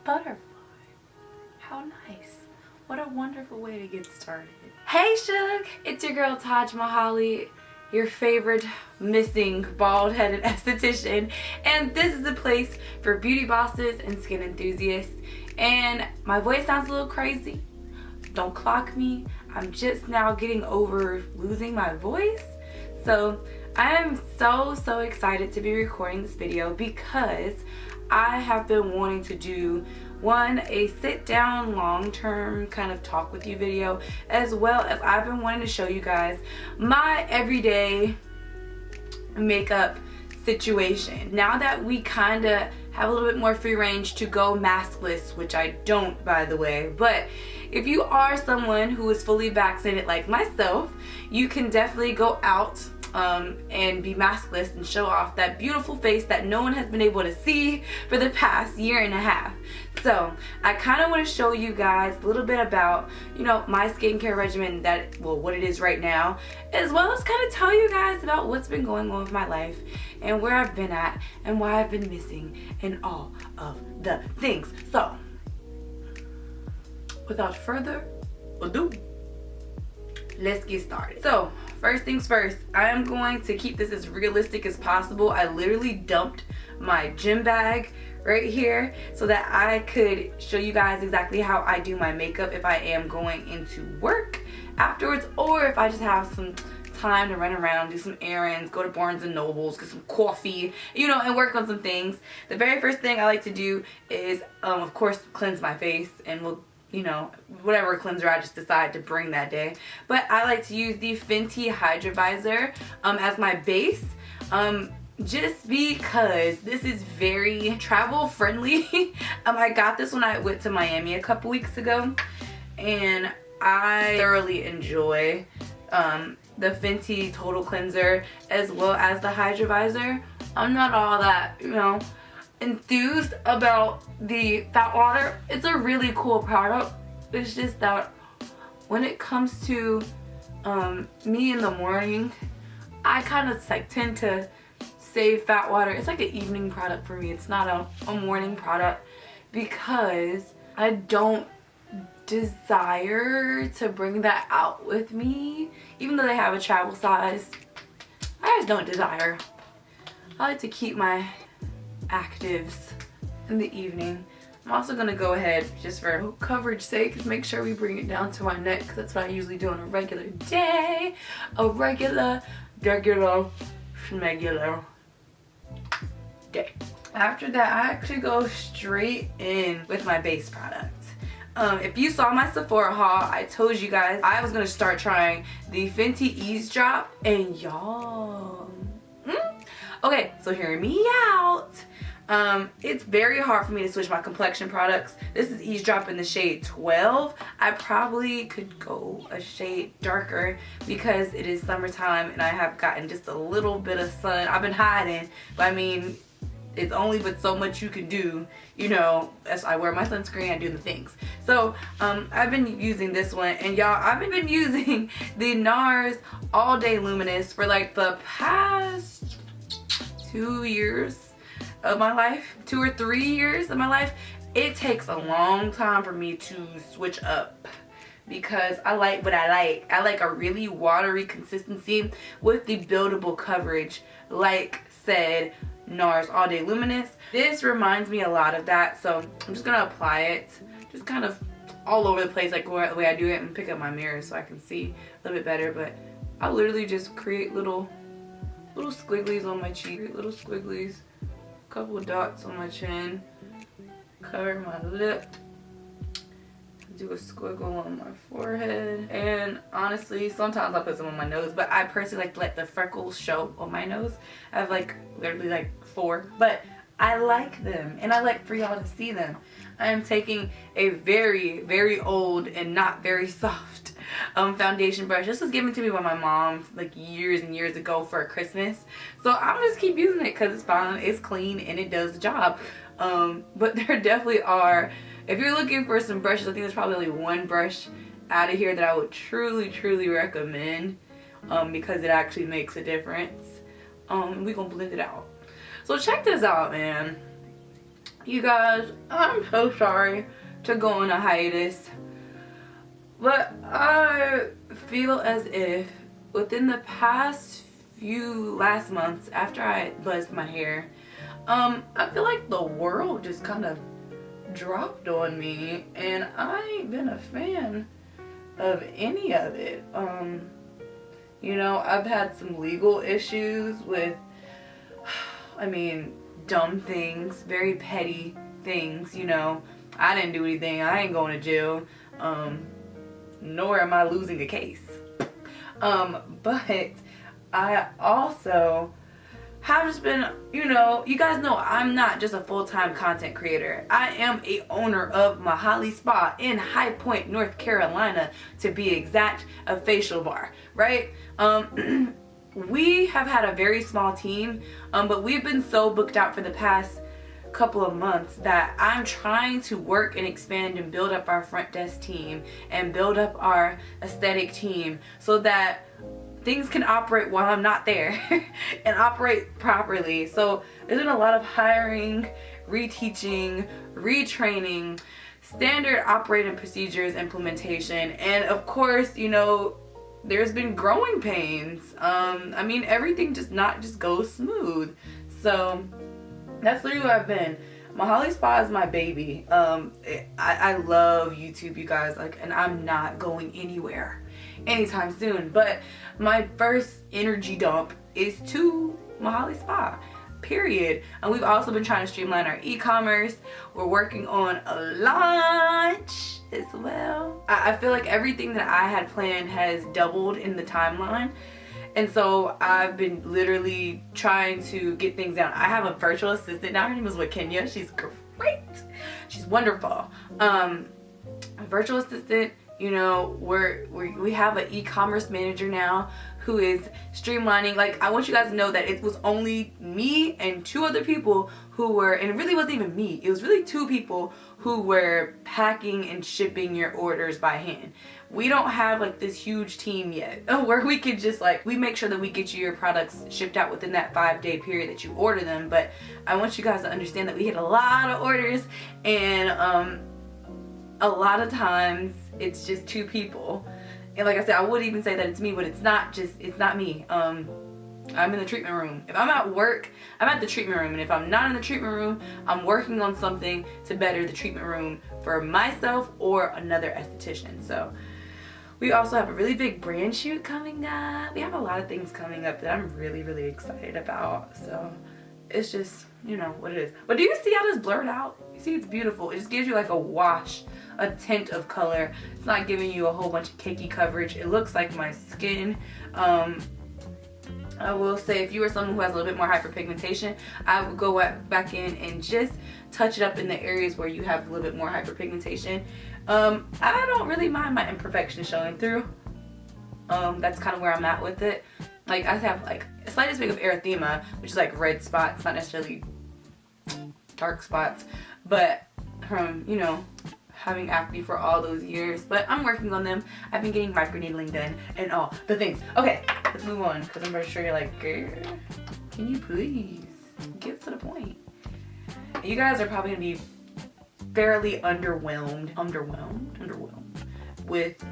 butterfly. How nice. What a wonderful way to get started. Hey Shug, it's your girl Taj Mahaly, your favorite missing bald-headed esthetician, and this is the place for beauty bosses and skin enthusiasts. And my voice sounds a little crazy. Don't clock me. I'm just now getting over losing my voice. So I am so excited to be recording this video because I have been wanting to do a sit down long-term kind of talk with you video, as well as I've been wanting to show you guys my everyday makeup situation. Now that we kind of have a little bit more free range to go maskless, which I don't, by the way, but if you are someone who is fully vaccinated like myself, you can definitely go out and be maskless and show off that beautiful face that no one has been able to see for the past year and a half. So I kind of want to show you guys a little bit about, you know, my skincare regimen, that, well, what it is right now, as well as kind of tell you guys about what's been going on with my life and where I've been at and why I've been missing and all of the things. So without further ado, let's get started. So first things first, I am going to keep this as realistic as possible. I literally dumped my gym bag right here so that I could show you guys exactly how I do my makeup if I am going into work afterwards, or if I just have some time to run around, do some errands, go to Barnes and Nobles, get some coffee, you know, and work on some things. The very first thing I like to do is of course cleanse my face, and we'll, you know, whatever cleanser I just decide to bring that day. But I like to use the Fenty Hydrate as my base, just because this is very travel friendly. I got this when I went to Miami a couple weeks ago, and I thoroughly enjoy the Fenty Total Cleanser as well as the Hydrate. I'm not all that, you know, enthused about the fat water. It's a really cool product. It's just that when it comes to me in the morning, I kind of like tend to save fat water. It's like an evening product for me. It's not a morning product, because I don't desire to bring that out with me, even though they have a travel size. I just don't desire. I like to keep my actives in the evening. I'm also gonna go ahead, just for coverage sake, make sure we bring it down to my neck, because that's what I usually do on a regular day. A regular schmegular day. After that, I actually go straight in with my base product. If you saw my Sephora haul, I told you guys I was gonna start trying the Fenty Eavesdrop, and y'all, okay, so hear me out. It's very hard for me to switch my complexion products. This is Eavesdrop in the shade 12. I probably could go a shade darker because it is summertime and I have gotten just a little bit of sun. I've been hiding, but I mean, it's only but so much you can do, you know, as I wear my sunscreen, I do the things. So I've been using this one, and y'all, I've been using the NARS All Day Luminous for like the past 2 years of my life, 2 or 3 years of my life. It takes a long time for me to switch up because I like what I like. I like a really watery consistency with the buildable coverage, like said NARS All Day Luminous. This reminds me a lot of that, so I'm just gonna apply it just kind of all over the place, like the way I do it, and pick up my mirror so I can see a little bit better. But I literally just create little squigglies on my cheek, little squigglies, couple of dots on my chin, cover my lip, do a squiggle on my forehead, and honestly sometimes I put some on my nose, but I personally like to let the freckles show on my nose. I have like literally like 4, but I like them and I like for y'all to see them. I am taking a very old and not very soft foundation brush. This was given to me by my mom like years and years ago for Christmas, so I'm just keep using it because it's fine, it's clean, and it does the job. But there definitely are, if you're looking for some brushes, I think there's probably only one brush out of here that I would truly recommend, because it actually makes a difference. We're gonna blend it out. So check this out, man. You guys, I'm so sorry to go on a hiatus, but I feel as if within the past few last months after I buzzed my hair, I feel like the world just kind of dropped on me, and I ain't been a fan of any of it. You know, I've had some legal issues with, I mean, dumb things, very petty things, you know. I didn't do anything. I ain't going to jail. Nor am I losing a case. But I also have just been, you know, you guys know I'm not just a full-time content creator. I am a owner of Mahaly Spa in High Point, North Carolina, to be exact, a facial bar, right? We have had a very small team, but we've been so booked out for the past couple of months that I'm trying to work and expand and build up our front desk team and build up our aesthetic team so that things can operate while I'm not there and operate properly. So there's been a lot of hiring, reteaching, retraining, standard operating procedures implementation, and of course, you know, there's been growing pains. I mean, everything just goes smooth. So that's literally what I've been. Mahaly Spa is my baby. I love YouTube, you guys, like, and I'm not going anywhere anytime soon. But my first energy dump is to Mahaly Spa, period. And we've also been trying to streamline our e-commerce. We're working on a launch as well. I feel like everything that I had planned has doubled in the timeline. And so I've been literally trying to get things down. I have a virtual assistant now. Her name is Kenya. She's great. She's wonderful. A virtual assistant, you know, we have an e-commerce manager now who is streamlining. Like, I want you guys to know that it was only me and two other people who were, and it really wasn't even me. It was really two people who were packing and shipping your orders by hand. We don't have like this huge team yet where we could just like, we make sure that we get you your products shipped out within that 5-day period that you order them. But I want you guys to understand that we get a lot of orders, and a lot of times it's just two people. And like I said, I would even say that it's me, but it's not me. I'm in the treatment room. If I'm at work, I'm at the treatment room. And if I'm not in the treatment room, I'm working on something to better the treatment room for myself or another esthetician. So we also have a really big brand shoot coming up. We have a lot of things coming up that I'm really, really excited about. So it's just, you know, what it is. But do you see how this blurred out? You see, it's beautiful. It just gives you like a wash, a tint of color. It's not giving you a whole bunch of cakey coverage. It looks like my skin. I will say, if you are someone who has a little bit more hyperpigmentation, I would go back in and just touch it up in the areas where you have a little bit more hyperpigmentation. I don't really mind my imperfections showing through. That's kind of where I'm at with it. Like, I have like a slightest bit of erythema, which is like red spots, not necessarily dark spots, but from, you know, having acne for all those years. But I'm working on them. I've been getting microneedling done and all the things. Okay, let's move on, because I'm pretty sure you're like, girl, can you please get to the point? You guys are probably gonna be fairly underwhelmed with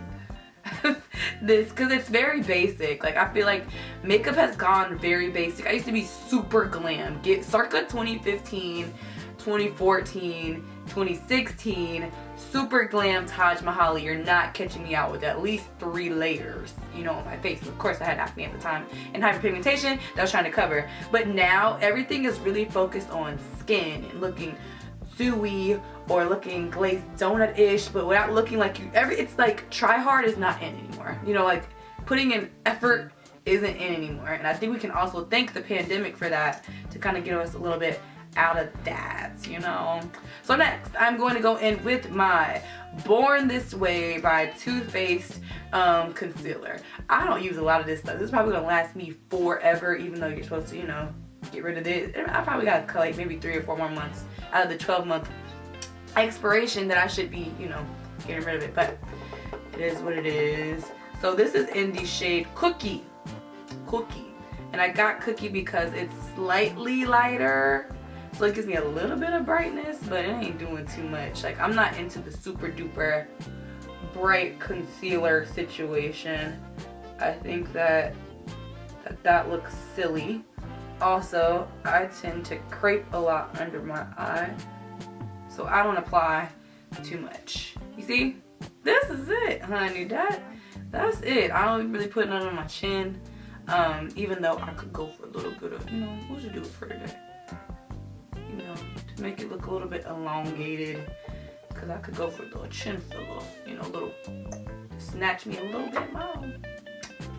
this, because it's very basic. Like, I feel like makeup has gone very basic. I used to be super glam. Get circa 2015, 2014, 2016, super glam Taj Mahaly. You're not catching me out with at least 3 layers, you know, on my face. Of course, I had acne at the time and hyperpigmentation that I was trying to cover. But now everything is really focused on skin and looking dewy or looking glazed donut-ish, but without looking like you it's like try hard is not in anymore. You know, like putting in effort isn't in anymore. And I think we can also thank the pandemic for that, to kind of get us a little bit out of that, you know. So next, I'm going to go in with my Born This Way by Too Faced concealer. I don't use a lot of this stuff. This is probably gonna last me forever, even though you're supposed to, you know, get rid of this. I probably got like maybe 3 or 4 more months out of the 12-month expiration that I should be, you know, getting rid of it. But it is what it is. So this is in the shade Cookie. And I got Cookie because it's slightly lighter So it gives me a little bit of brightness, but it ain't doing too much. Like, I'm not into the super duper bright concealer situation. I think that looks silly. Also, I tend to crepe a lot under my eye, so I don't apply too much. You see? This is it, honey. That's it. I don't really put none on my chin. Even though I could go for a little bit of, what should do it for today? To make it look a little bit elongated. Because I could go for a little chin filler, little, snatch me a little bit more.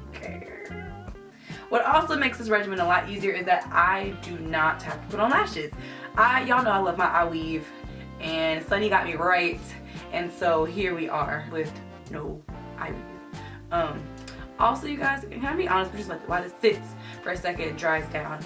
Okay. What also makes this regimen a lot easier is that I do not have to put on lashes. Y'all know I love my eye weave, and Sunny got me right, and so here we are with no eye weave. Also, you guys, can I be honest, just while it sits for a second, it dries down.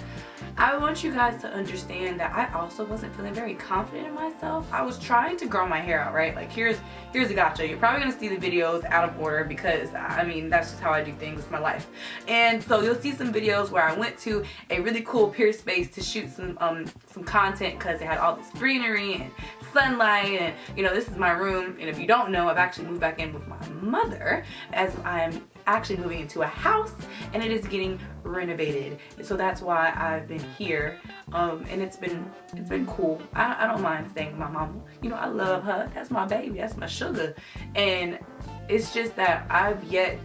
I want you guys to understand that I also wasn't feeling very confident in myself. I was trying to grow my hair out, right? Like, here's a gotcha. You're probably gonna see the videos out of order because, I mean, that's just how I do things with my life. And so you'll see some videos where I went to a really cool pier space to shoot some content because it had all this greenery and sunlight, and this is my room. And if you don't know, I've actually moved back in with my mother as I'm actually moving into a house, and it is getting renovated. So that's why I've been here, and it's been cool. I don't mind staying with my mom. I love her. That's my baby. That's my sugar. And it's just that I've yet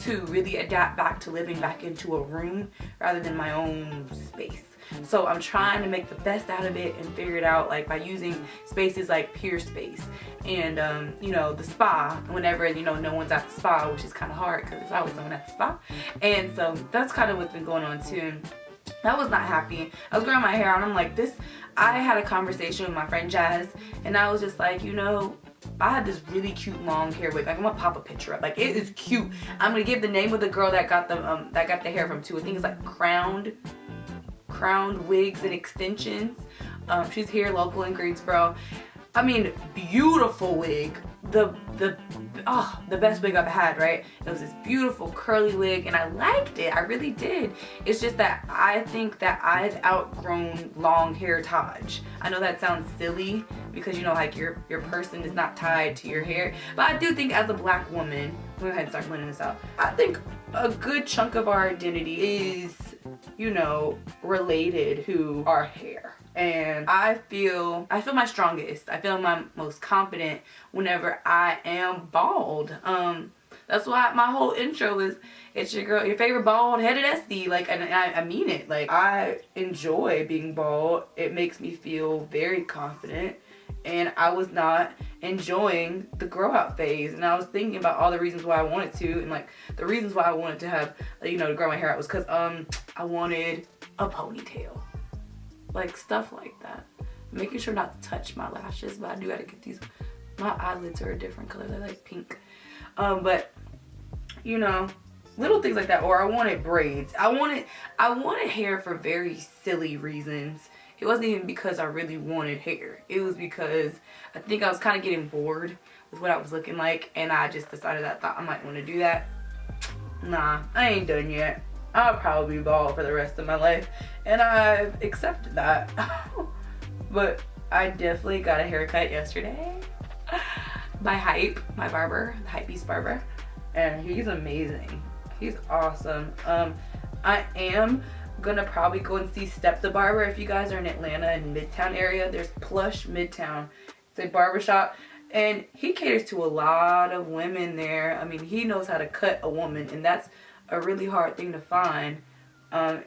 to really adapt back to living back into a room rather than my own space. So I'm trying to make the best out of it and figure it out, like by using spaces like Pier Space and the spa whenever no one's at the spa, which is kind of hard because there's always someone at the spa. And so that's kind of what's been going on too. I was not happy. I was growing my hair out and I'm like, I had a conversation with my friend Jazz, and I was just like, I had this really cute long hair wig. Like, I'm gonna pop a picture up. Like, it is cute. I'm gonna give the name of the girl that got the hair from too. I think it's like Crowned Wigs and Extensions. She's here local in Greensboro. I mean, beautiful wig. The best wig I've had, right? It was this beautiful curly wig, and I liked it. I really did. It's just that I think that I've outgrown long hair Taj. I know that sounds silly because like your person is not tied to your hair, but I do think as a black woman, go ahead and start blending this out. I think a good chunk of our identity is, related to our hair. And I feel my strongest. I feel my most confident whenever I am bald. That's why my whole intro is, it's your girl, your favorite bald-headed Esty. Like, and I mean it. Like, I enjoy being bald. It makes me feel very confident. And I was not enjoying the grow out phase, and I was thinking about all the reasons why I wanted to, and like the reasons why I wanted to have, to grow my hair out was because I wanted a ponytail, like stuff like that. Making sure not to touch my lashes, but I do gotta get these. My eyelids are a different color; they're like pink. But little things like that. Or I wanted braids. I wanted hair for very silly reasons. It wasn't even because I really wanted hair. It was because I think I was kind of getting bored with what I was looking like, and I just decided I thought I might want to do that. Nah, I ain't done yet. I'll probably be bald for the rest of my life, and I've accepted that. But I definitely got a haircut yesterday by Hype, my barber, the Hypebeast barber, and he's amazing. He's awesome. I am gonna probably go and see Step the Barber. If you guys are in Atlanta in Midtown area, there's Plush Midtown. It's a barbershop, and he caters to a lot of women there. I mean, he knows how to cut a woman, and that's a really hard thing to find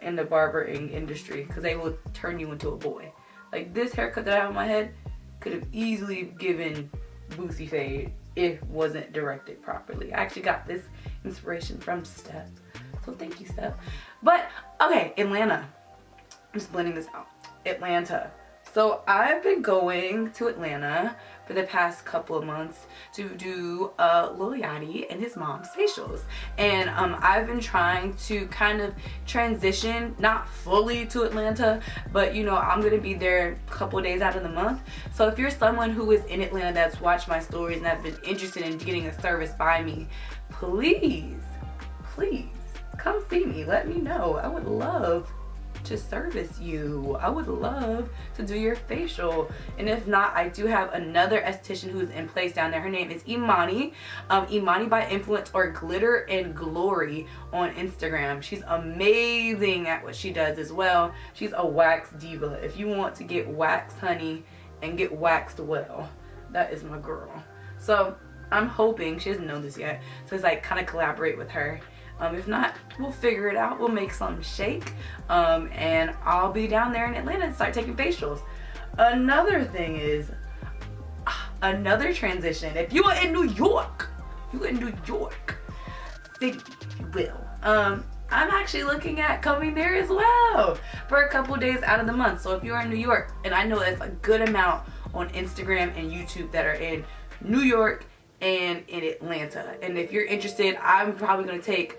in the barbering industry, because they will turn you into a boy. Like, this haircut that I have on my head could have easily given Boosie fade if it wasn't directed properly. I actually got this inspiration from Step, so thank you, Step. But okay, Atlanta. I'm just blending this out. Atlanta. So I've been going to Atlanta for the past couple of months to do Lil Yachty and his mom's facials. And I've been trying to kind of transition, not fully to Atlanta, but I'm gonna be there a couple of days out of the month. So if you're someone who is in Atlanta that's watched my stories and has been interested in getting a service by me, please come see me. Let me know. I would love to service you. I would love to do your facial. And if not, I do have another esthetician who's in place down there. Her name is Imani. Imani by Influence, or Glitter and Glory on Instagram. She's amazing at what she does as well. She's a wax diva. If you want to get waxed, honey, and get waxed well, that is my girl. So I'm hoping, she doesn't know this yet, so it's like kind of collaborate with her. If not, we'll figure it out. We'll make some shake. And I'll be down there in Atlanta and start taking facials. Another thing is, another transition. If you are in New York, think you will. I'm actually looking at coming there as well for a couple days out of the month. So if you are in New York, and I know it's a good amount on Instagram and YouTube that are in New York and in Atlanta, and if you're interested, I'm probably going to take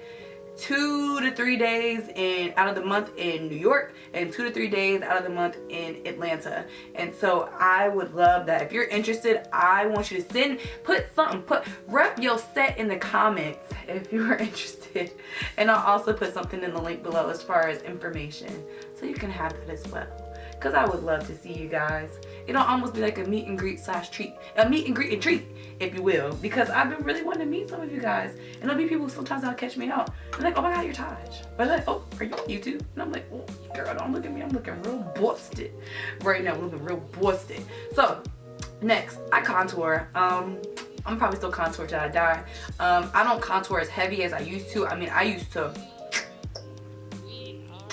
2 to 3 days out of the month in New York and 2 to 3 days out of the month in Atlanta. And so I would love that. If you're interested, I want you to rep your set in the comments if you are interested, and I'll also put something in the link below as far as information, so you can have that as well, because I would love to see you guys. It'll almost be like a meet and greet / treat, a meet and greet and treat, if you will, because I've been really wanting to meet some of you guys. And there'll be people sometimes that'll catch me out. They're like, oh my god, you're Taj. But they're like, oh, are you on YouTube? And I'm like, oh, girl, don't look at me. I'm looking real busted right now. I'm looking real busted. So next, I contour. I'm probably still contour till I die. I don't contour as heavy as I used to. I mean,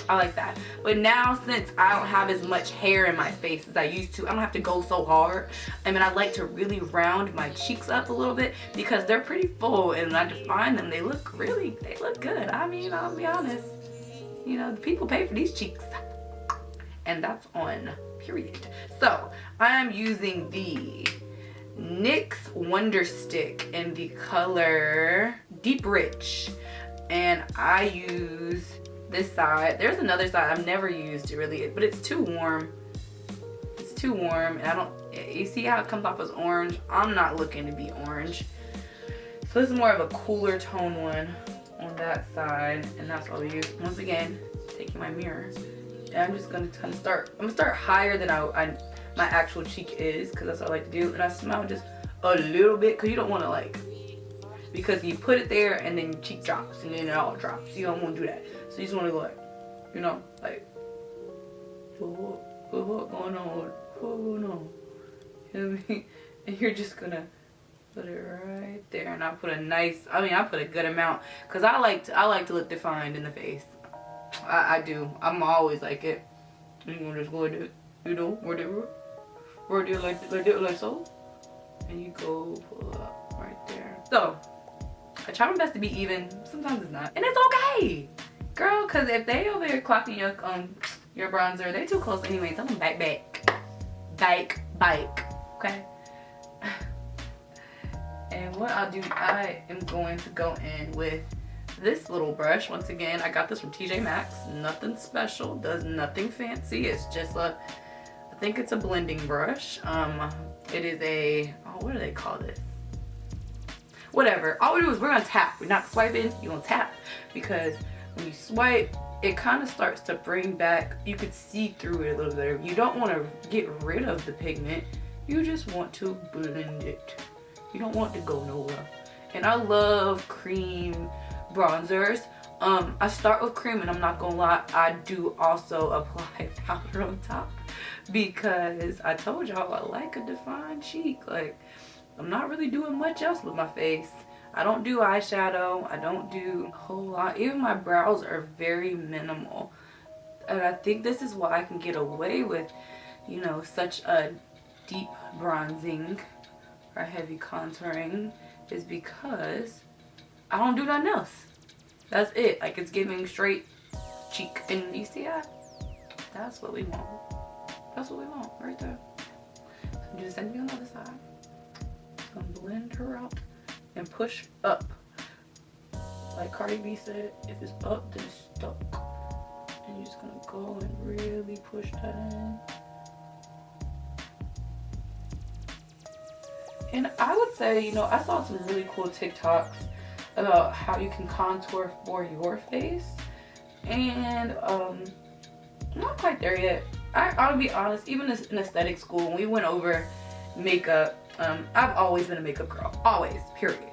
I like that, but now since I don't have as much hair in my face as I used to, I don't have to go so hard. I mean, I like to really round my cheeks up a little bit because they're pretty full, and when I define them, they look good. I mean, I'll be honest, you know, the people pay for these cheeks, and that's on period. So I am using the NYX Wonder Stick in the color Deep Rich, and I use this side. There's another side I've never used really, but it's too warm. It's too warm, and you see how it comes off as orange? I'm not looking to be orange. So this is more of a cooler tone one on that side, and that's what we use. Once again, taking my mirror, and I'm just gonna kind of start. I'm gonna start higher than my actual cheek is, because that's what I like to do, and I smile just a little bit, because you don't want to like, because you put it there and then your cheek drops and then it all drops. You don't want to do that. So you just want to go like, you know, like, what going on? What's going on? You know what I mean? And you're just gonna put it right there, and I put a good amount, because I like to look defined in the face. I do. I'm always like it. You gonna just go do, you know, whatever, or do like so, and you go pull up right there. So I try my best to be even. Sometimes it's not, and it's okay, girl. Cause if they over here clocking your bronzer, they too close anyway. Tell them bike. Okay. And what I'll do, I am going to go in with this little brush. Once again, I got this from TJ Maxx. Nothing special. Does nothing fancy. It's just I think it's a blending brush. It is a, what do they call this? Whatever. All we do is we're gonna tap. We're not swiping. You're gonna tap, because when you swipe, it kind of starts to bring back. You could see through it a little bit. You don't want to get rid of the pigment. You just want to blend it. You don't want to go nowhere. And I love cream bronzers. I start with cream, and I'm not gonna lie, I do also apply powder on top, because I told y'all I like a defined cheek. Like, I'm not really doing much else with my face. I don't do eyeshadow. I don't do a whole lot. Even my brows are very minimal, and I think this is why I can get away with, you know, such a deep bronzing or heavy contouring, is because I don't do nothing else. That's it. Like, it's giving straight cheek, and you see that? That's what we want. That's what we want right there. So do the same thing on the other side. I'm gonna blend her out and push up. Like Cardi B said, if it's up, then it's stuck. And you're just gonna go and really push that in. And I would say, you know, I saw some really cool TikToks about how you can contour for your face. And I'm not quite there yet. I'll be honest, even in aesthetic school, when we went over makeup, I've always been a makeup girl. Always, period.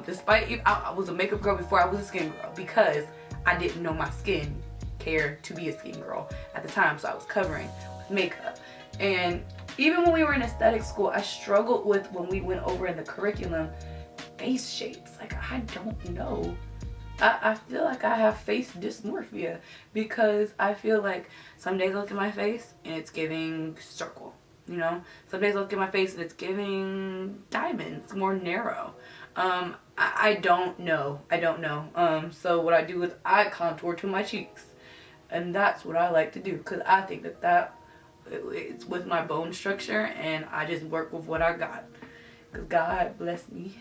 Despite, I was a makeup girl before I was a skin girl because I didn't know my skin care to be a skin girl at the time, so I was covering with makeup. And even when we were in aesthetic school, I struggled with, when we went over in the curriculum, face shapes. Like, I don't know. I feel like I have face dysmorphia because I feel like some days I look at my face and it's giving circle, you know? Some days I look at my face and it's giving diamond. It's more narrow. I don't know. So what I do is I contour to my cheeks. And that's what I like to do because I think that it's with my bone structure, and I just work with what I got. Because God bless me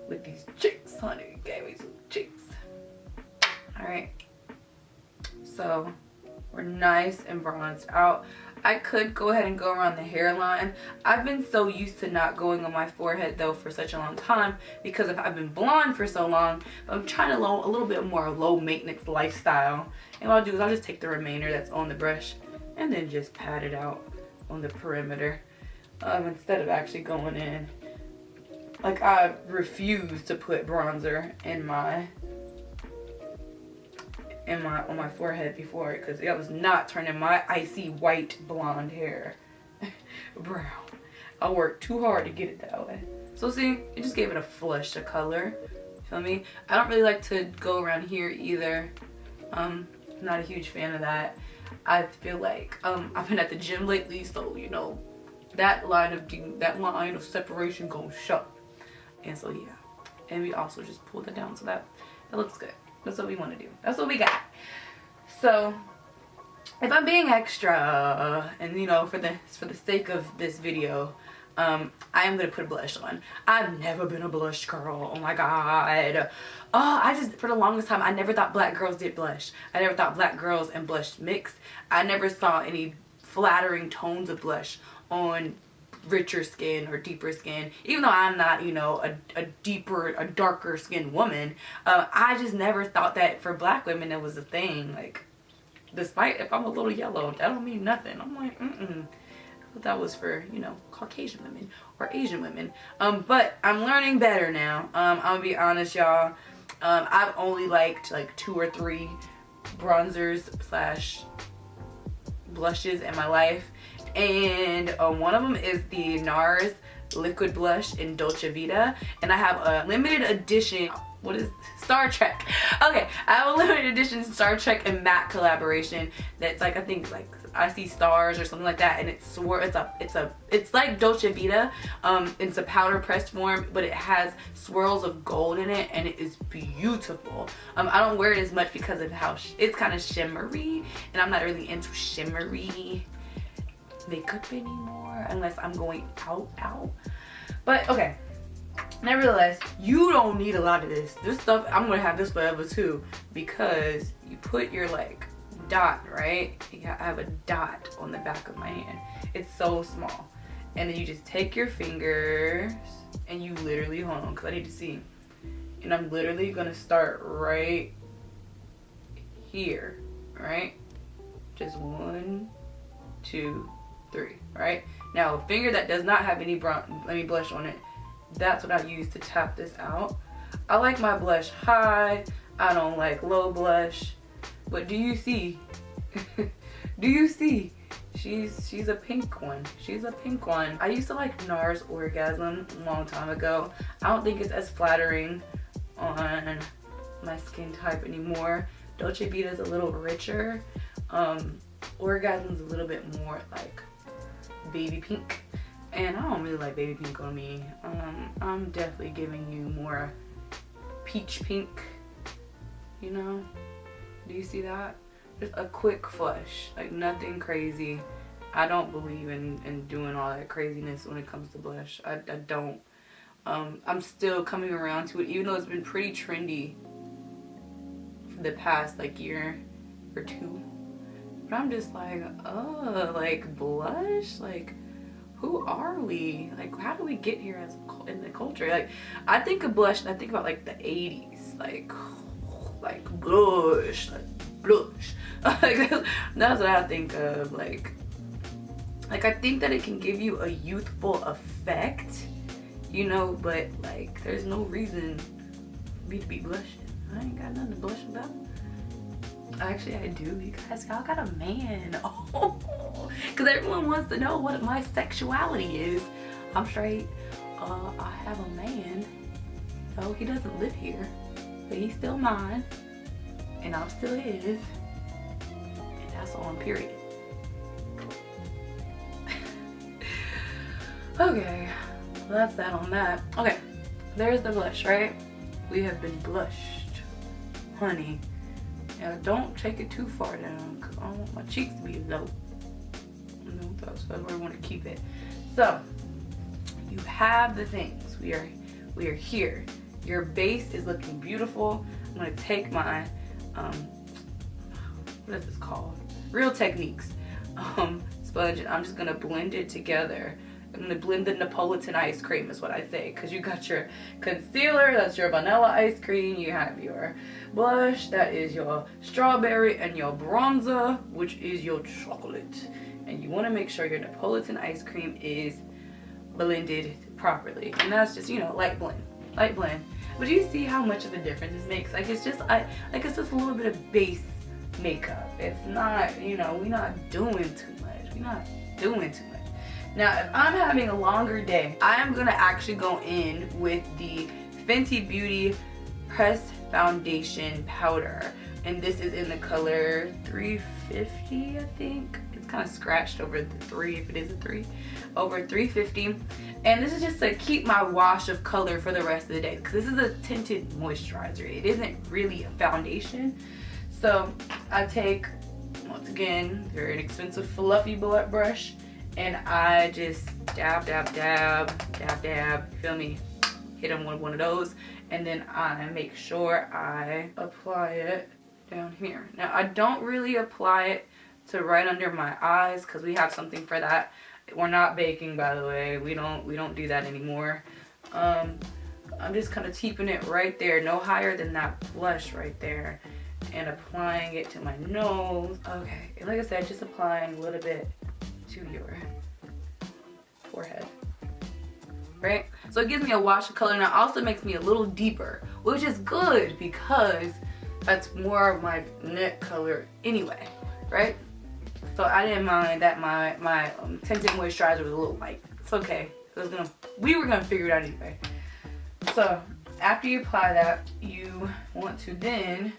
with these cheeks, honey. Gave me some cheeks. Alright, so we're nice and bronzed out. I could go ahead and go around the hairline. I've been so used to not going on my forehead though for such a long time because I've been blonde for so long. But I'm trying to a little bit more low maintenance lifestyle. And what I'll do is I'll just take the remainder that's on the brush and then just pat it out on the perimeter instead of actually going in. Like, I refuse to put bronzer on my forehead before because I was not turning my icy white blonde hair brown. I worked too hard to get it that way. So see, it just gave it a flush of color. Feel me? I don't really like to go around here either. Not a huge fan of that. I feel like I've been at the gym lately, so you know that line of separation gonna show. And so yeah, and we also just pulled it down so that looks good. That's what we want to do. That's what we got. So if I'm being extra, and you know, for the sake of this video, I am gonna put a blush on. I've never been a blush girl. Oh my god. I just, for the longest time, I never thought black girls did blush. I never thought black girls and blush mixed. I never saw any flattering tones of blush on richer skin or deeper skin, even though I'm not, you know, a darker skinned woman. I just never thought that for black women it was a thing. Like, despite if I'm a little yellow, that don't mean nothing. I'm like, I thought that was for, you know, Caucasian women or Asian women. But I'm learning better now. I'm gonna be honest, y'all. I've only liked like 2 or 3 bronzers / blushes in my life. And one of them is the NARS liquid blush in Dolce Vita, and I have a limited edition, what is Star Trek? Okay, I have a limited edition Star Trek and matte collaboration that's like, I think like I See Stars or something like that, and it's like Dolce Vita. It's a powder pressed form, but it has swirls of gold in it, and it is beautiful. I don't wear it as much because of how it's kind of shimmery, and I'm not really into shimmery makeup anymore unless I'm going out. But okay, nevertheless, you don't need a lot of this stuff. I'm gonna have this forever too, because you put your like dot, right? I have a dot on the back of my hand. It's so small, and then you just take your fingers and you literally, hold on because I need to see, and I'm literally gonna start right here, right? Just 1, 2, 3, right? Now a finger that does not have any blush on it, that's what I use to tap this out. I like my blush high. I don't like low blush. But do you see? Do you see? She's a pink one. She's a pink one. I used to like NARS Orgasm a long time ago. I don't think it's as flattering on my skin type anymore. Dolce Vita is a little richer. Orgasm's a little bit more like baby pink, and I don't really like baby pink on me. I'm definitely giving you more peach pink, you know? Do you see that? Just a quick flush, like nothing crazy. I don't believe in doing all that craziness when it comes to blush. I don't. I'm still coming around to it, even though it's been pretty trendy for the past like year or 2. But I'm just like, oh, like blush? Like, who are we? Like, how do we get here in the culture? Like, I think of blush and I think about like the 80s, like blush, like blush. That's what I think of. Like I think that it can give you a youthful effect, you know, but like there's no reason for me to be blushing. I ain't got nothing to blush about. Actually, I do, because y'all got a man. Oh, because everyone wants to know what my sexuality is. I'm straight. I have a man. So he doesn't live here, but he's still mine, and I'm still his. And that's on period. Okay, well, that's that on that. Okay, there's the blush, right? We have been blushed, honey. Now don't take it too far down, because I don't want my cheeks to be low. You know, that's where we want to keep it. So you have the things. We are here. Your base is looking beautiful. I'm gonna take my what is this called? Real Techniques sponge, and I'm just gonna blend it together. I'm gonna blend the Napolitan ice cream is what I say, because you got your concealer, that's your vanilla ice cream, you have your blush, that is your strawberry, and your bronzer, which is your chocolate. And you want to make sure your Napolitan ice cream is blended properly, and that's just, you know, light blend. But you see how much of a difference this makes? Like it's just it's just a little bit of base makeup. It's not, you know, we're not doing too much. Now, if I'm having a longer day, I am gonna actually go in with the Fenty Beauty Pressed Foundation Powder, and this is in the color 350, I think. It's kind of scratched over the 3, if it is a 3, over 350. And this is just to keep my wash of color for the rest of the day, because this is a tinted moisturizer. It isn't really a foundation. So I take, once again, very inexpensive fluffy bullet brush, and I just dab, feel me? Hit them with one of those, and then I make sure I apply it down here. Now, I don't really apply it to right under my eyes, because we have something for that. We're not baking, by the way. We don't do that anymore. I'm just kind of keeping it right there, no higher than that blush right there, and applying it to my nose. Okay, and like I said, just applying a little bit to your forehead, right? So it gives me a wash of color, and it also makes me a little deeper, which is good because that's more of my neck color anyway, right? So I didn't mind that my tinted moisturizer was a little light. It's okay. We were gonna figure it out anyway. So after you apply that, you want to then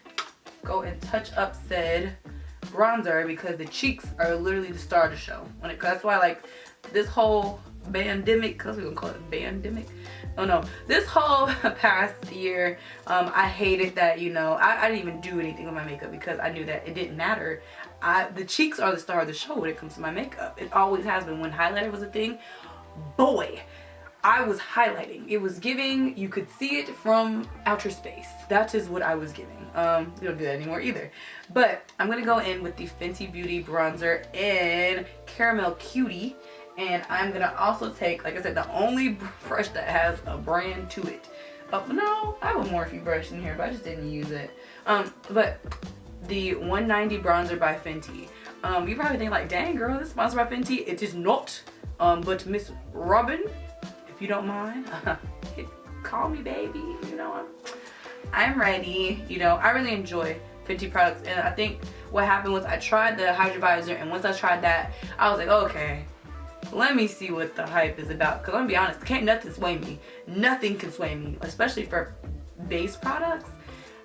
go and touch up said bronzer, because the cheeks are literally the star of the show. That's why, like, this whole pandemic, because we're gonna call it pandemic. Oh no, this whole past year, I hated that, you know, I didn't even do anything with my makeup because I knew that it didn't matter. The cheeks are the star of the show when it comes to my makeup. It always has been. When highlighter was a thing, boy, I was highlighting. It was giving, you could see it from outer space. That is what I was giving. We don't do that anymore either. But I'm gonna go in with the Fenty Beauty bronzer in Caramel Cutie. And I'm gonna also take, like I said, the only brush that has a brand to it. No, I have a Morphe brush in here, but I just didn't use it. But the 190 bronzer by Fenty. You probably think like, dang girl, this is sponsored by Fenty. It is not. But Miss Robin, if you don't mind, call me baby. You know, I'm ready. You know, I really enjoy Fenty products, and I think what happened was I tried the hydrate, and once I tried that, I was like, okay, let me see what the hype is about. Because I'm gonna be honest, can't nothing sway me. Nothing can sway me, especially for base products.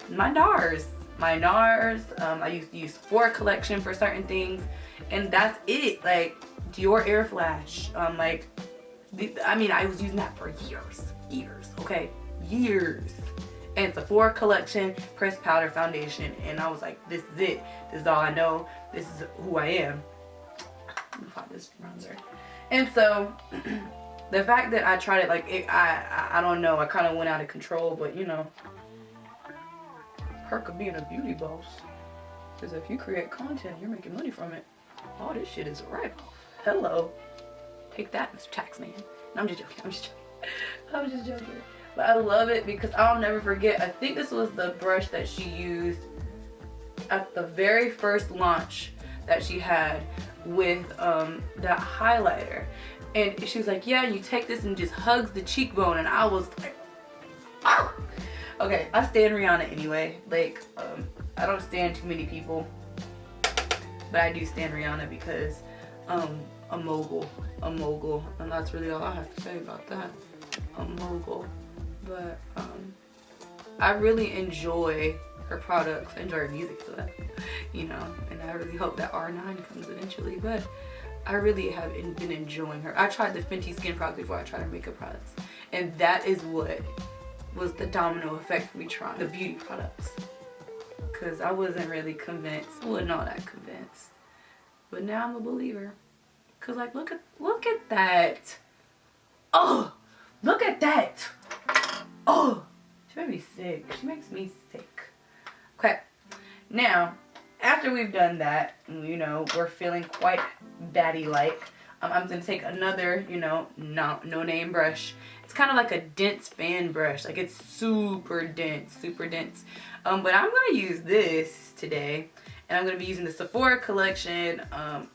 My NARS. I used to use Sephora collection for certain things, and that's it. Like Dior Air Flash. I was using that for years. Okay, years. And Sephora collection, pressed powder foundation, and I was like, this is it. This is all I know. This is who I am. Let me pop this bronzer. And so the fact that I tried it, I don't know, I kind of went out of control, but you know, perk of being a beauty boss, because if you create content, you're making money from it. All this shit is a write-off. Hello, take that, Mr. Taxman. No, I'm just joking. But I love it because I'll never forget. I think this was the brush that she used. at the very first launch that she had with that highlighter, and she was like, yeah, you take this and just hugs the cheekbone, and I was like, oh! Okay, I stand Rihanna anyway. Like, I don't stand too many people, but I do stand Rihanna because a mogul, and that's really all I have to say about that. A mogul. But I really enjoy her products, enjoy her music for that, you know, and I really hope that R9 comes eventually, but I really have been enjoying her. I tried the Fenty skin products before I tried her makeup products, and that is what was the domino effect for me trying the beauty products, because I wasn't really convinced. I wasn't all that convinced, but now I'm a believer, because like look at that. Oh, look at that. Oh, she made me sick. She makes me sick. Okay, now after we've done that, you know, we're feeling quite baddie-like. I'm gonna take another, you know, no name brush. It's kind of like a dense fan brush. Like, it's super dense, super dense. But I'm gonna use this today, and I'm gonna be using the Sephora collection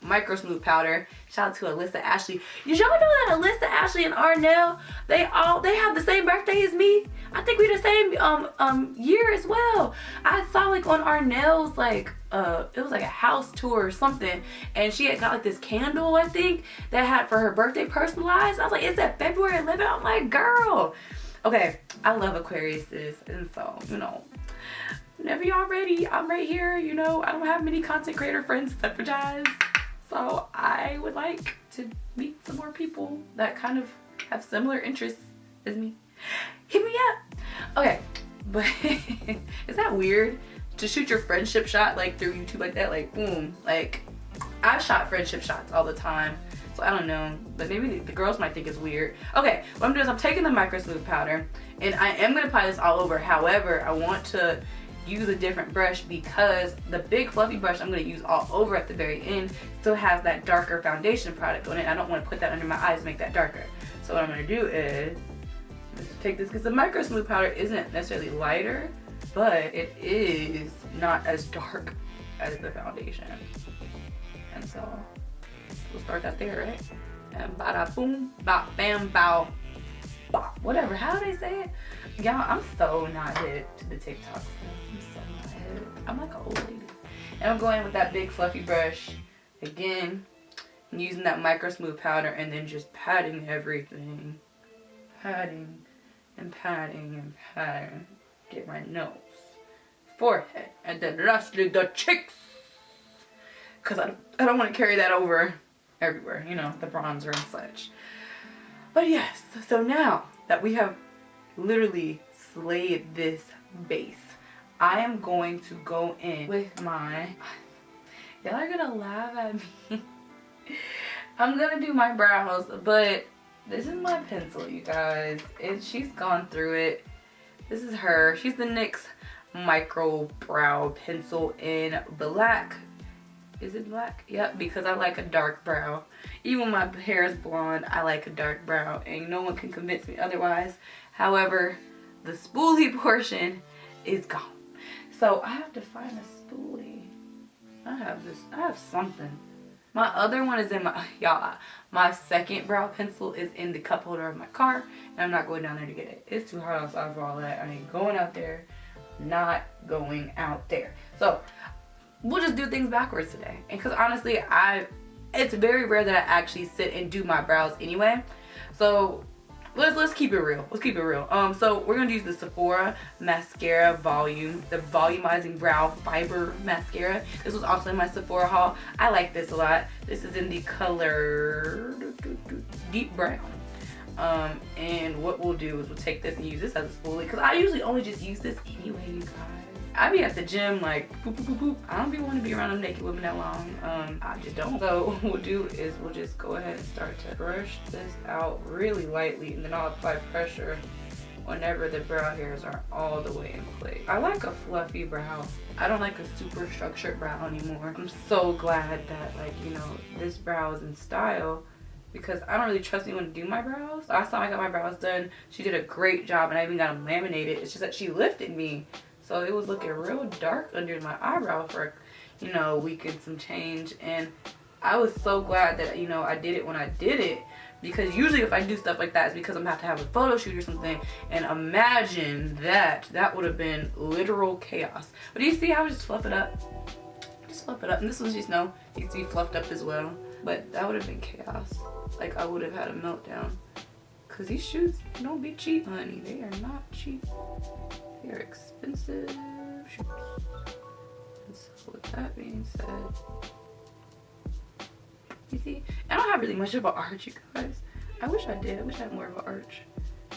micro smooth powder. Shout out to Alyssa Ashley. Did y'all know that Alyssa Ashley and Arnell, they have the same birthday as me? I think we're the same year as well. I saw like on Arnell's like it was like a house tour or something, and she had got like this candle, I think, that had for her birthday personalized. I was like, is that February 11th? I'm like, girl. Okay, I love Aquariuses, and so, you know, whenever y'all ready, I'm right here. You know, I don't have many content creator friends except for Jazz, so I would like to meet some more people that kind of have similar interests as me. Hit me up. Okay, but is that weird to shoot your friendship shot like through YouTube like that? Like, boom. Like, I shot friendship shots all the time, so I don't know, but maybe the girls might think it's weird. Okay, what I'm doing is I'm taking the micro smooth powder, and I am gonna apply this all over. However, I want to use a different brush because the big fluffy brush I'm going to use all over at the very end still has that darker foundation product on it. I don't want to put that under my eyes to make that darker. So what I'm going to do is just take this, because the micro smooth powder isn't necessarily lighter, but it is not as dark as the foundation. And so we'll start that there, right? And bada boom, bop, bam, bow, bop. Whatever, how do they say it? Y'all, I'm so not hip to the TikTok stuff. I'm so not hip. I'm like an old lady. And I'm going with that big fluffy brush. Again, I'm using that micro smooth powder and then just patting everything. Patting and patting and patting. Get my nose, forehead, and then lastly the cheeks. Because I don't want to carry that over everywhere, you know, the bronzer and such. But yes, so now that we have literally slayed this base, I am going to go in with my, y'all are gonna laugh at me. I'm gonna do my brows, but this is my pencil, you guys. She's gone through it. This is her. She's the NYX micro brow pencil in black. Is it black? Yep, because I like a dark brow. Even when my hair is blonde, I like a dark brow, and no one can convince me otherwise. However, the spoolie portion is gone. So I have to find a spoolie. I have something. My other one is in my, y'all, my second brow pencil is in the cup holder of my car, and I'm not going down there to get it. It's too hot outside for all that. I ain't going out there, not going out there. So we'll just do things backwards today. And because honestly, it's very rare that I actually sit and do my brows anyway. So let's keep it real. Let's keep it real. So we're gonna use the Sephora mascara volume, the volumizing brow fiber mascara. This was also in my Sephora haul. I like this a lot. This is in the color deep brown. And what we'll do is we'll take this and use this as a spoolie, because I usually only just use this anyway, you guys. I be at the gym like boop, boop, boop, boop. I don't be wanting to be around them naked women that long. I just don't. So what we'll do is we'll just go ahead and start to brush this out really lightly, and then I'll apply pressure whenever the brow hairs are all the way in place. I like a fluffy brow. I don't like a super structured brow anymore. I'm so glad that, like, you know, this brow is in style, because I don't really trust anyone to do my brows. Last time I got my brows done, she did a great job, and I even got them laminated. It's just that she lifted me. So it was looking real dark under my eyebrow for, you know, a week and some change. And I was so glad that, you know, I did it when I did it, because usually if I do stuff like that, it's because I'm gonna have to have a photo shoot or something. And imagine that would have been literal chaos. But do you see how I just fluff it up? Just fluff it up. And this one's just, no, needs to be fluffed up as well. But that would have been chaos. Like, I would have had a meltdown. Because these shoes don't be cheap, honey. They are not cheap. They are expensive shoes. And so with that being said, you see, I don't have really much of an arch, you guys. I wish I did. I wish I had more of an arch.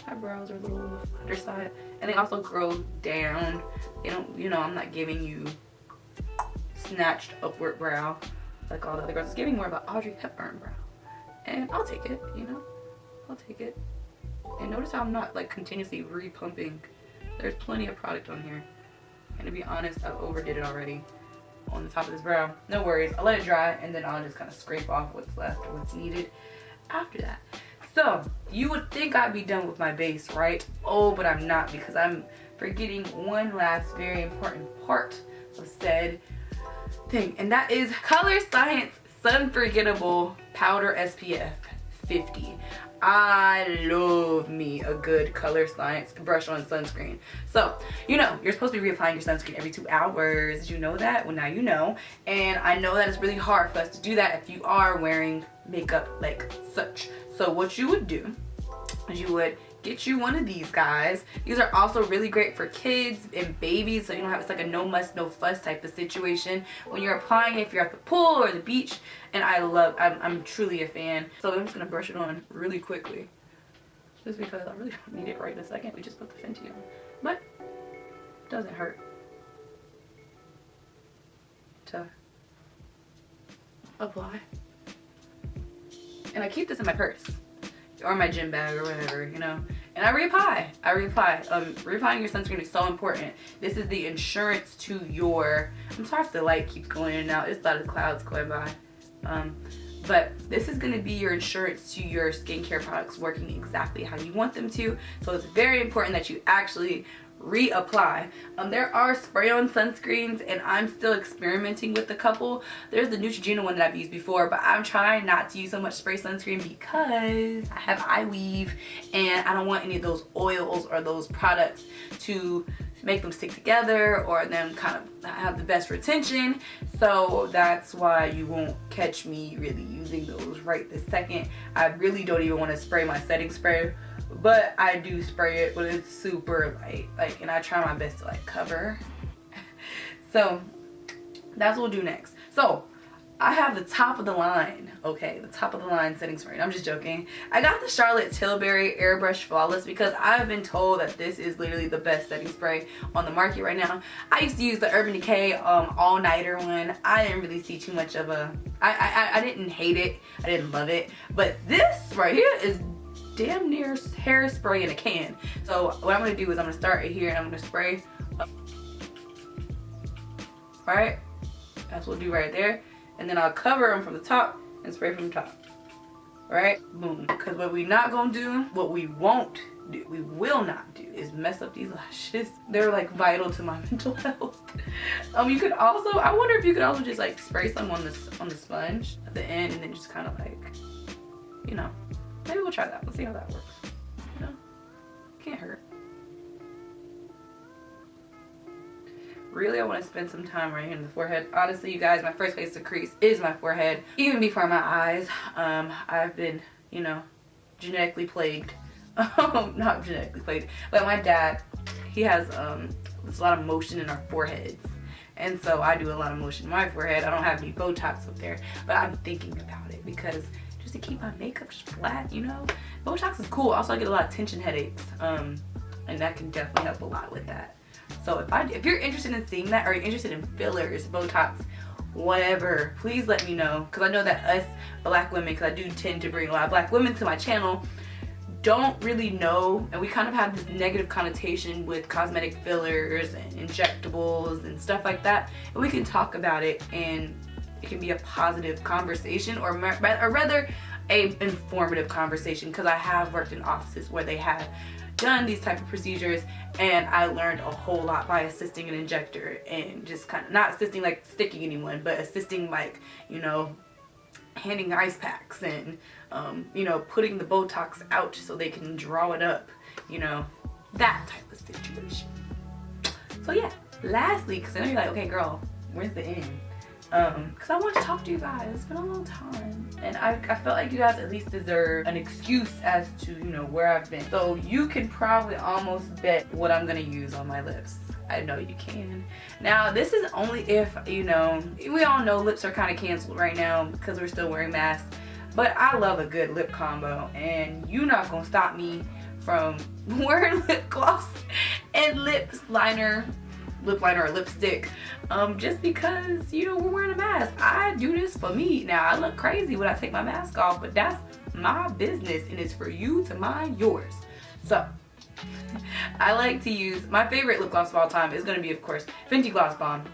My brows are a little on the underside. And they also grow down. They don't, you know, I'm not giving you snatched upward brow like all the other girls. It's giving more of an Audrey Hepburn brow. And I'll take it, you know. I'll take it. And notice how I'm not like continuously repumping. There's plenty of product on here. And to be honest, I've overdid it already on the top of this brow. No worries. I'll let it dry and then I'll just kind of scrape off what's left or what's needed after that. So you would think I'd be done with my base, right? Oh, but I'm not, because I'm forgetting one last very important part of said thing, and that is Color Science Sunforgettable Powder SPF 50. I love me a good Color Science brush on sunscreen. So, you know, you're supposed to be reapplying your sunscreen every 2 hours. Did you know that? Well, now you know. And I know that it's really hard for us to do that if you are wearing makeup like such. So what you would do is you would get you one of these guys. These are also really great for kids and babies, so you don't have, it's like a no muss no fuss type of situation when you're applying it if you're at the pool or the beach. And I'm truly a fan. So I'm just gonna brush it on really quickly, just because I really don't need it right in a second. We just put the Fenty on, but it doesn't hurt to apply. And I keep this in my purse or my gym bag or whatever, you know. And I reapply. Reapplying your sunscreen is so important. This is the insurance to your, I'm sorry if the light keeps going in and out. There's a lot of clouds going by. But this is going to be your insurance to your skincare products working exactly how you want them to. So it's very important that you actually reapply. There are spray-on sunscreens, and I'm still experimenting with a couple. There's the Neutrogena one that I've used before, but I'm trying not to use so much spray sunscreen because I have eye weave and I don't want any of those oils or those products to make them stick together or them kind of have the best retention. So that's why you won't catch me really using those right this second. I really don't even want to spray my setting spray, but I do spray it, but it's super light, like, and I try my best to like cover. So that's what we'll do next. So I have the top of the line, okay, the top of the line setting spray. I'm just joking. I got the Charlotte Tilbury Airbrush Flawless because I've been told that this is literally the best setting spray on the market right now. I used to use the Urban Decay All Nighter one. I didn't really see too much of a, I didn't hate it, I didn't love it, but this right here is damn near hairspray in a can. So what I'm gonna do is I'm gonna start right here and I'm gonna spray up. All right, that's what we'll do right there. And then I'll cover them from the top and spray from the top. All right, boom. Because what we're not gonna do, what we won't do, we will not do, is mess up these lashes. They're like vital to my mental health. You could also, I wonder if you could also just like spray some on the sponge at the end and then just kind of like, you know, maybe we'll try that. Let's see how that works. You know, can't hurt. Really, I want to spend some time right here in the forehead. Honestly, you guys, my first place to crease is my forehead, even before my eyes. I've been, you know, genetically plagued. Not genetically plagued, but my dad, he has there's a lot of motion in our foreheads. And so I do a lot of motion in my forehead. I don't have any Botox up there, but I'm thinking about it because just to keep my makeup just flat, you know. Botox is cool. Also, I get a lot of tension headaches, and that can definitely help a lot with that. So if you're interested in seeing that, or you're interested in fillers, Botox, whatever, please let me know. Because I know that us black women, because I do tend to bring a lot of black women to my channel, don't really know, and we kind of have this negative connotation with cosmetic fillers and injectables and stuff like that. And we can talk about it, and it can be a positive conversation, or rather a informative conversation, because I have worked in offices where they have done these type of procedures, and I learned a whole lot by assisting an injector, and just kind of not assisting like sticking anyone, but assisting like, you know, handing ice packs and you know, putting the Botox out so they can draw it up, you know, that type of situation. So yeah, lastly, because I know you're like, okay girl, where's the end? Because I want to talk to you guys. It's been a long time, and I felt like you guys at least deserve an excuse as to, you know, where I've been. So you can probably almost bet what I'm gonna use on my lips. I know you can. Now this is only if, you know, we all know lips are kind of canceled right now because we're still wearing masks, but I love a good lip combo, and you're not gonna stop me from wearing lip gloss and lip liner or lipstick just because, you know, we're wearing a mask. I do this for me. Now I look crazy when I take my mask off, but that's my business, and it's for you to mind yours. So I like to use, my favorite lip gloss of all time is going to be, of course, Fenty Gloss Bomb.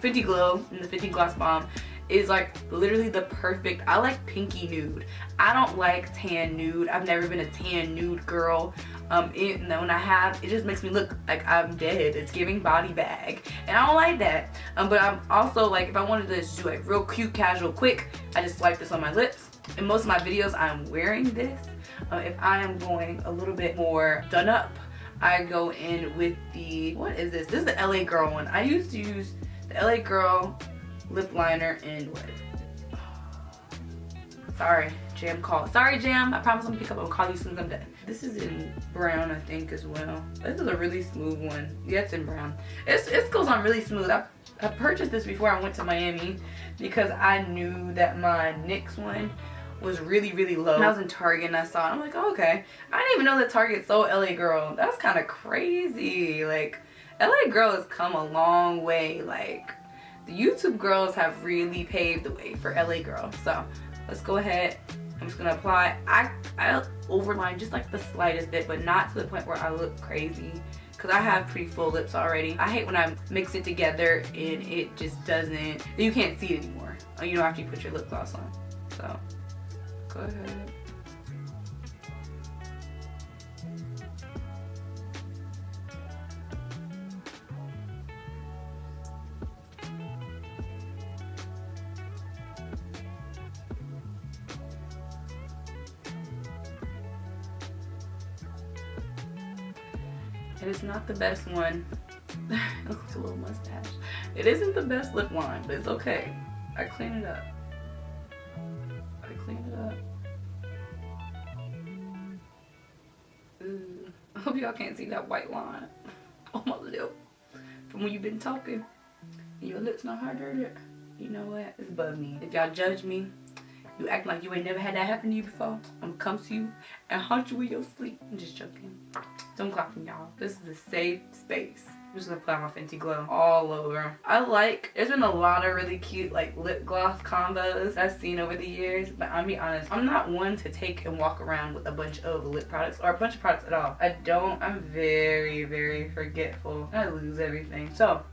Fenty Glow and the Fenty Gloss Bomb is like literally the perfect, I like pinky nude. I don't like tan nude. I've never been a tan nude girl. And when I have, it just makes me look like I'm dead. It's giving body bag, and I don't like that. But I'm also like, if I wanted to just do like real cute, casual, quick, I just swipe this on my lips. In most of my videos, I'm wearing this. If I am going a little bit more done up, I go in with the, what is this? This is the LA Girl one. I used to use the LA Girl lip liner in what? Sorry, Jam called. Sorry, Jam. I promise I'm gonna pick up and call you as soon as I'm done. This is in brown, I think, as well. This is a really smooth one. Yeah, it's in brown. It goes on really smooth. I purchased this before I went to Miami because I knew that my NYX one was really, really low. And I was in Target and I saw it. I'm like, oh, okay. I didn't even know that Target sold LA Girl. That's kind of crazy. Like, LA Girl has come a long way. Like, the YouTube girls have really paved the way for LA Girl. So let's go ahead. I'm just gonna apply. I overline just like the slightest bit, but not to the point where I look crazy, because I have pretty full lips already. I hate when I mix it together and it just doesn't, you can't see it anymore, you know, after you put your lip gloss on. So go ahead. It is not the best one. It looks like a little mustache. It isn't the best lip line, but it's okay. I clean it up. Ooh. I hope y'all can't see that white line on my lip from when you've been talking and your lips not hydrated. You know what? It's above me. If y'all judge me, you act like you ain't never had that happen to you before, I'm gonna come to you and haunt you in your sleep. I'm just joking. Don't clap me, y'all. This is a safe space. I'm just gonna apply my Fenty Glow all over. There's been a lot of really cute like lip gloss combos I've seen over the years, but I'll be honest, I'm not one to take and walk around with a bunch of lip products or a bunch of products at all. I'm very, very forgetful. I lose everything. So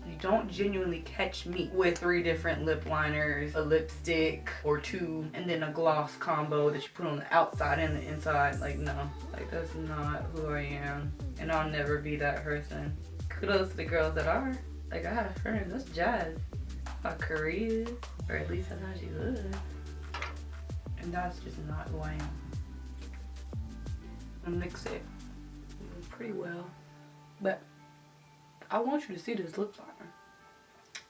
you don't genuinely catch me with 3 different lip liners, a lipstick or 2, and then a gloss combo that you put on the outside and the inside. Like, no, like that's not who I am, and I'll never be that person. Kudos to the girls that are. Like, I have friends, that's Jazz. My career, or at least that's how she was. And that's just not who I am. I mix it pretty well, but I want you to see this lip liner.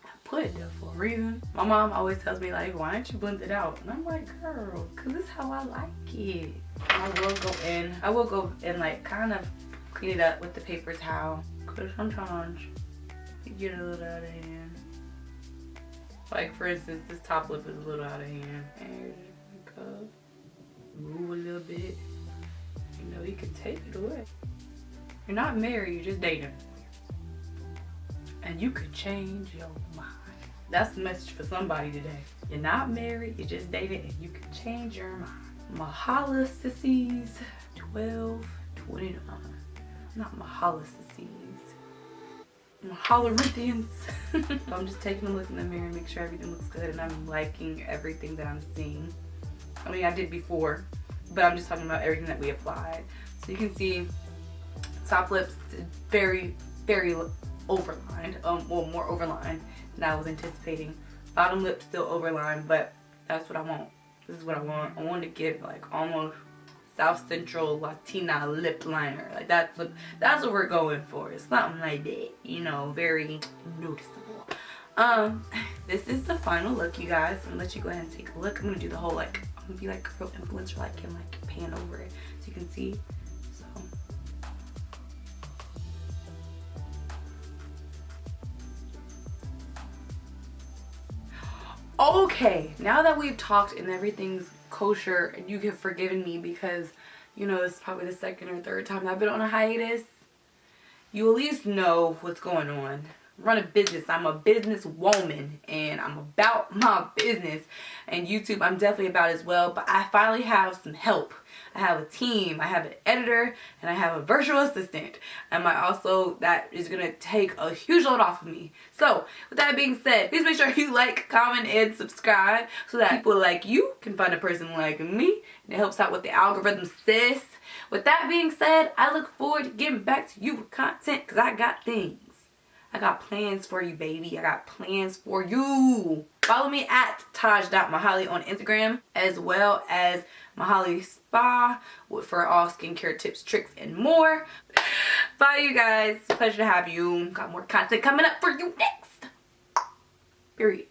I put it there for a reason. My mom always tells me, like, why don't you blend it out? And I'm like, girl, cause this is how I like it. I will go in like kind of clean it up with the paper towel, cause sometimes you get a little out of hand. Like, for instance, this top lip is a little out of hand. And go move a little bit. You know, you can take it away. You're not married, you're just dating. And you could change your mind. That's the message for somebody today. You're not married, you're just dating, and you can change your mind. Mahaly Spa 1229. Not Mahaly Spa. Mahaly. I'm just taking a look in the mirror and make sure everything looks good and I'm liking everything that I'm seeing. I mean, I did before, but I'm just talking about everything that we applied. So you can see top lips very, very overlined. Well, more overlined than I was anticipating. Bottom lip still overlined, but that's what I want. This is what I want. I want to give like almost South Central Latina lip liner. Like that's what we're going for. It's something like that, you know, very noticeable. This is the final look, you guys. I'm gonna let you go ahead and take a look. I'm gonna do the whole like, I'm gonna be like a real influencer, like, and like pan over it so you can see. So okay, now that we've talked and everything's kosher and you have forgiven me, because you know it's probably the second or third time I've been on a hiatus, you at least know what's going on. Run a business. I'm a business woman and I'm about my business, and YouTube I'm definitely about as well. But I finally have some help. I have a team, I have an editor, and I have a virtual assistant, and that is gonna take a huge load off of me. So with that being said, please make sure you like, comment, and subscribe so that people like you can find a person like me, and it helps out with the algorithm, sis. With that being said, I look forward to getting back to you with content, because I got things. I got plans for you, baby. I got plans for you. Follow me at taj.mahaly on Instagram, as well as Mahaly Spa for all skincare tips, tricks, and more. Bye, you guys. Pleasure to have you. Got more content coming up for you next. Period.